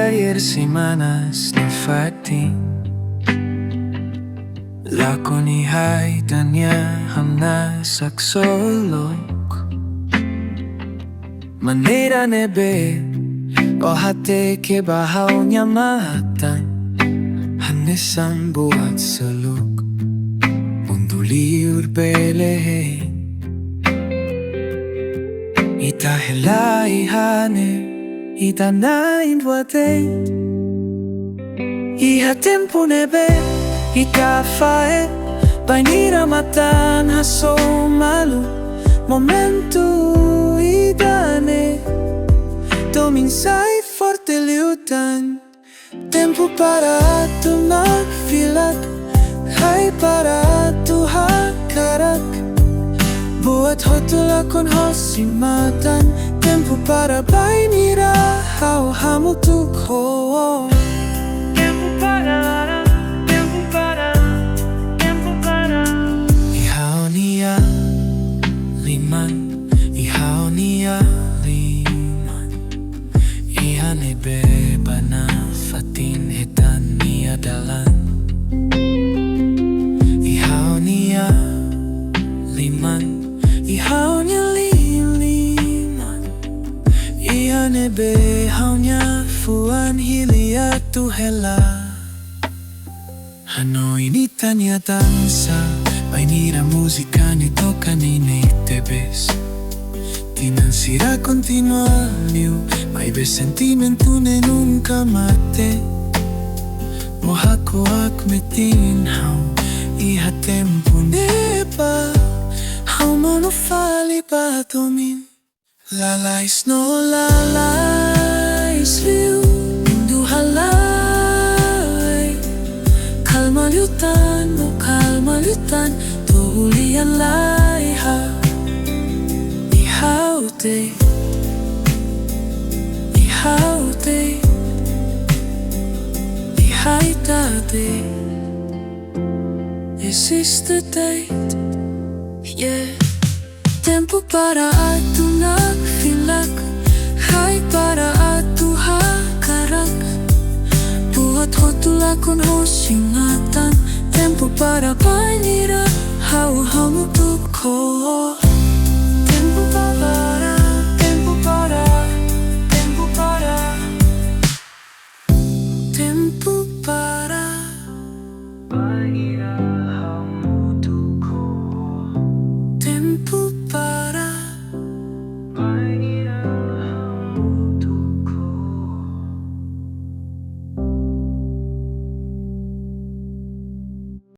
ayer semanas ni Fatin Lako ni hai tanya hamna saksolok Manera nebe o hate ke bahaw niya mahatan Hanesan buhat saluk Munduliur bele Itahela ihane Itanain wate Iha tempu nebe Ita fahe Painira matan haso malu Momentu idane Dominsay forte liutan Tempo para tu magfilat Hay para tu hakarak Buat hotu lakon hosimatan Tempo para painira hau hamutuk ho Tempo para Ihaw niya liman Ihaw niya liman Ihanebe bana fatin hetan niya dalan Ihaw niya liman Ihaw niya liman Ihanebe haw niya fuan hilia tu hela Hanoi ni tanya dansa Painira musika ni toca ni tebes Tinan sira Kontinua niu May be sentimentu ne nunca mate Mohako ak metin haw Iha tempu neba Haw manufali pa domin Lalais no lalais liu Mindu halay Kalmalyutan mo kalmalyutan Tuhulian laiha Ihaute Ihaute Ihaitate Existe date Yeah Tempo para atu nagfilak Hay para atu hakarak Buhat hotu lakon hosingatan Tempo para painira hau hamutuk ko Tempo para Tempo para Tempo para Tempo para painira